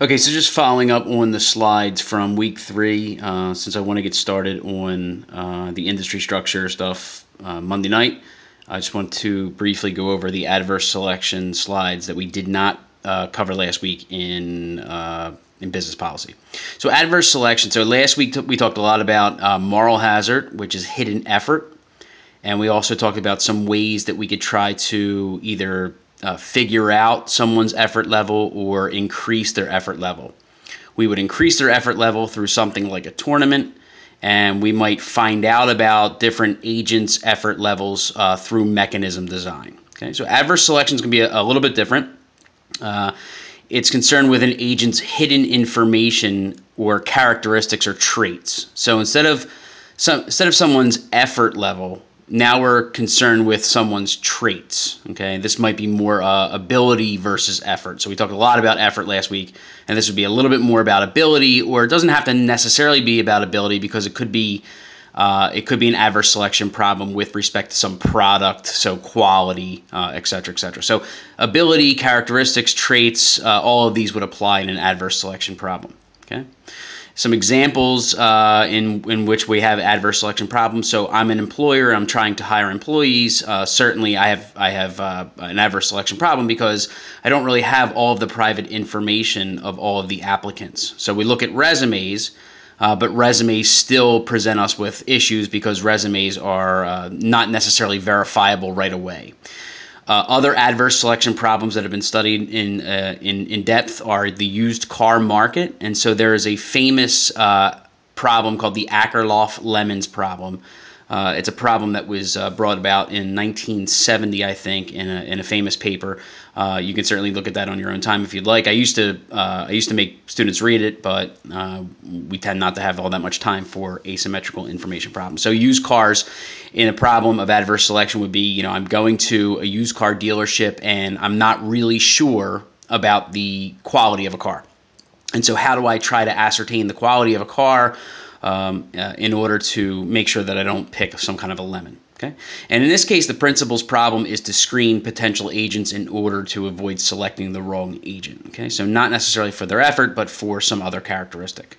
Okay, so just following up on the slides from week 3, since I want to get started on the industry structure stuff Monday night, I just want to briefly go over the adverse selection slides that we did not cover last week in business policy. So adverse selection. So last week we talked a lot about moral hazard, which is hidden effort, and we also talked about some ways that we could try to either figure out someone's effort level or increase their effort level. We would increase their effort level through something like a tournament, and we might find out about different agents' effort levels through mechanism design. Okay, so adverse selections can be a little bit different. It's concerned with an agent's hidden information or characteristics or traits. So instead of someone's effort level, now we're concerned with someone's traits. Okay, this might be more ability versus effort. So we talked a lot about effort last week, and this would be a little bit more about ability, or it doesn't have to necessarily be about ability because it could be an adverse selection problem with respect to some product, so quality, et cetera, et cetera. So ability, characteristics, traits, all of these would apply in an adverse selection problem. Okay. Some examples in which we have adverse selection problems. So I'm an employer. I'm trying to hire employees. Certainly, I have an adverse selection problem because I don't really have all of the private information of all of the applicants. So we look at resumes, but resumes still present us with issues because resumes are not necessarily verifiable right away. Other adverse selection problems that have been studied in depth are the used car market, and so there is a famous problem called the Akerlof-Lemmens problem. It's a problem that was brought about in 1970, I think, in a famous paper. You can certainly look at that on your own time if you'd like. I used to make students read it, but we tend not to have all that much time for asymmetrical information problems. So used cars in a problem of adverse selection would be, I'm going to a used car dealership and I'm not really sure about the quality of a car. And so how do I try to ascertain the quality of a car in order to make sure that I don't pick some kind of a lemon? Okay? And in this case, the principal's problem is to screen potential agents in order to avoid selecting the wrong agent. Okay? So not necessarily for their effort, but for some other characteristic.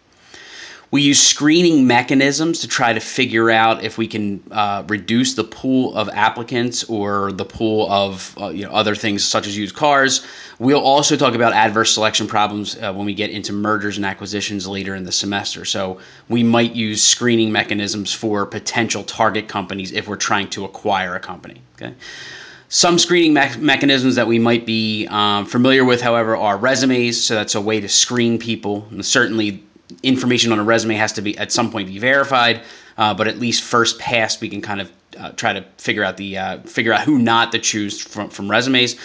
We use screening mechanisms to try to figure out if we can reduce the pool of applicants or the pool of other things such as used cars. We'll also talk about adverse selection problems when we get into mergers and acquisitions later in the semester. So we might use screening mechanisms for potential target companies if we're trying to acquire a company. Okay. Some screening mechanisms that we might be familiar with, however, are resumes. So that's a way to screen people. And certainly information on a resume has to be at some point be verified, but at least first pass we can kind of try to figure out who not to choose from resumes.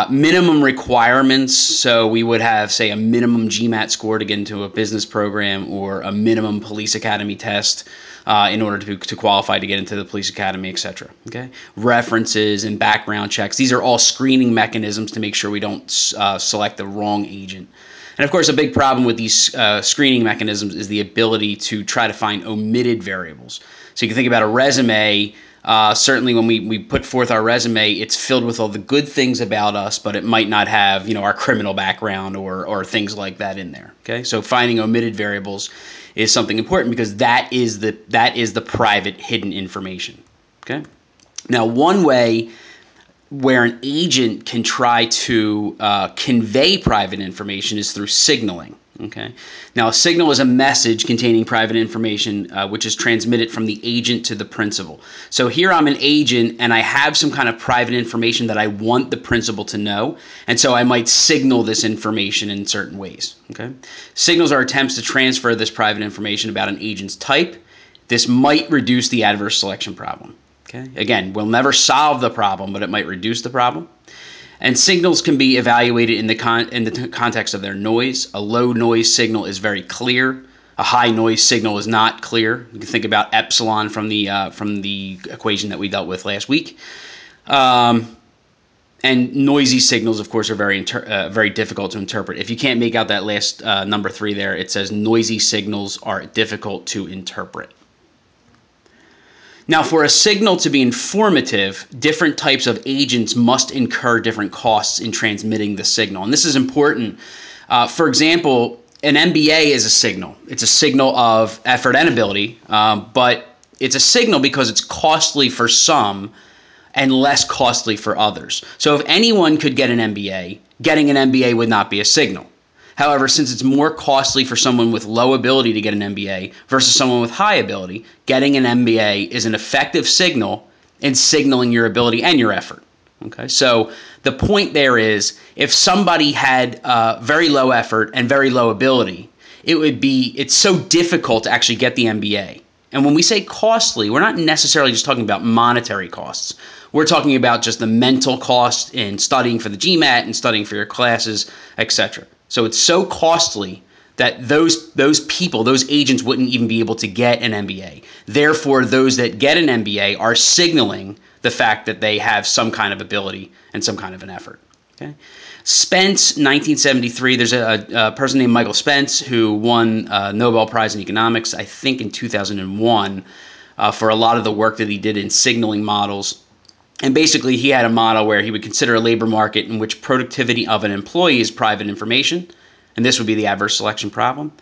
Minimum requirements, so we would have, say, a minimum GMAT score to get into a business program or a minimum police academy test in order to qualify to get into the police academy, etc. Okay, references and background checks, these are all screening mechanisms to make sure we don't select the wrong agent. And of course, a big problem with these screening mechanisms is the ability to try to find omitted variables. So you can think about a resume. Certainly when we put forth our resume, it's filled with all the good things about us, but it might not have, our criminal background or things like that in there. Okay, so finding omitted variables is something important because that is the private hidden information. Okay, now one way where an agent can try to convey private information is through signaling. Okay. Now, a signal is a message containing private information which is transmitted from the agent to the principal. So here I'm an agent and I have some kind of private information that I want the principal to know, and so I might signal this information in certain ways. Okay. Signals are attempts to transfer this private information about an agent's type. This might reduce the adverse selection problem. Okay. Again, we'll never solve the problem, but it might reduce the problem. And signals can be evaluated in the context of their noise. A low noise signal is very clear. A high noise signal is not clear. You can think about epsilon from the equation that we dealt with last week. And noisy signals, of course, are very difficult to interpret. If you can't make out that last number 3 there, it says noisy signals are difficult to interpret. Now, for a signal to be informative, different types of agents must incur different costs in transmitting the signal. And this is important For example, an MBA is a signal. It's a signal of effort and ability, but it's a signal because it's costly for some and less costly for others. So if anyone could get an MBA, getting an MBA would not be a signal. However, since it's more costly for someone with low ability to get an MBA versus someone with high ability, getting an MBA is an effective signal in signaling your ability and your effort. Okay, so the point there is, if somebody had very low effort and very low ability, it's so difficult to actually get the MBA. And when we say costly, we're not necessarily just talking about monetary costs. We're talking about just the mental cost in studying for the GMAT and studying for your classes, etc. So it's so costly that those people, those agents, wouldn't even be able to get an MBA. Therefore, those that get an MBA are signaling the fact that they have some kind of ability and some kind of an effort. Okay. Spence, 1973, there's a person named Michael Spence who won a Nobel Prize in Economics, I think in 2001, for a lot of the work that he did in signaling models. And basically, he had a model where he would consider a labor market in which productivity of an employee is private information, and this would be the adverse selection problem.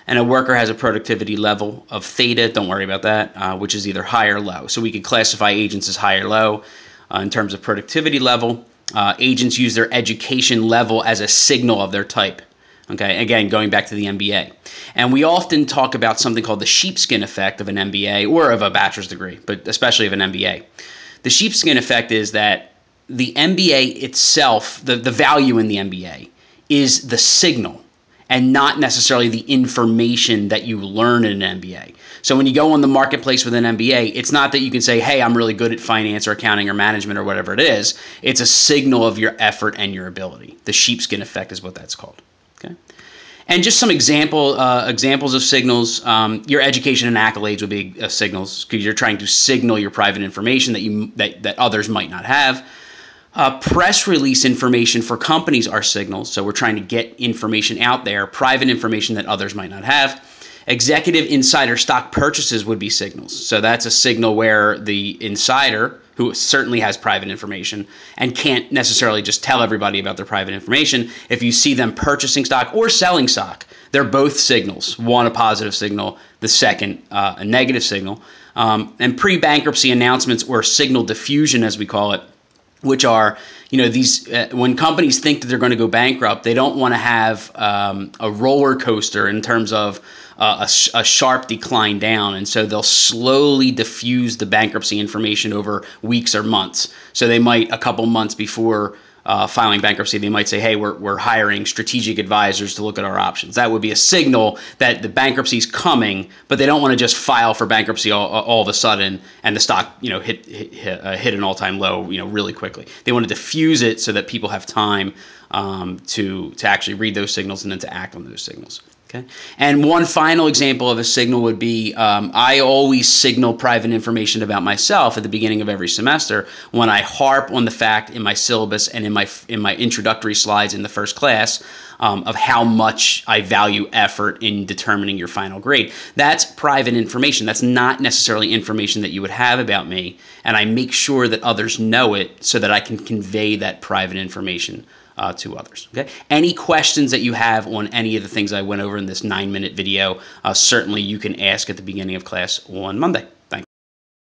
And a worker has a productivity level of theta, don't worry about that, which is either high or low. So we could classify agents as high or low in terms of productivity level. Agents use their education level as a signal of their type. Okay, again, going back to the MBA. And we often talk about something called the sheepskin effect of an MBA or of a bachelor's degree, but especially of an MBA. The sheepskin effect is that the MBA itself, the value in the MBA, is the signal and not necessarily the information that you learn in an MBA. So when you go on the marketplace with an MBA, it's not that you can say, hey, I'm really good at finance or accounting or management or whatever it is. It's a signal of your effort and your ability. The sheepskin effect is what that's called. Okay. And just some examples of signals. Your education and accolades would be signals because you're trying to signal your private information that others might not have. Press release information for companies are signals, so we're trying to get information out there, private information that others might not have. Executive insider stock purchases would be signals. So that's a signal where the insider, who certainly has private information and can't necessarily just tell everybody about their private information, if you see them purchasing stock or selling stock, they're both signals. One a positive signal, the second a negative signal. And pre-bankruptcy announcements, or signal diffusion as we call it, which are, these when companies think that they're going to go bankrupt, they don't want to have a roller coaster in terms of a sharp decline down, and so they'll slowly diffuse the bankruptcy information over weeks or months. So they might, a couple months before filing bankruptcy, they might say, hey, we're hiring strategic advisors to look at our options. That would be a signal that the bankruptcy is coming, but they don't want to just file for bankruptcy all of a sudden and the stock hit an all-time low really quickly. They want to diffuse it so that people have time to actually read those signals and then to act on those signals. Okay. And one final example of a signal would be, I always signal private information about myself at the beginning of every semester when I harp on the fact in my syllabus and in my introductory slides in the first class of how much I value effort in determining your final grade. That's private information. That's not necessarily information that you would have about me, and I make sure that others know it so that I can convey that private information to others. Okay. Any questions that you have on any of the things I went over in this 9-minute video, certainly you can ask at the beginning of class on Monday.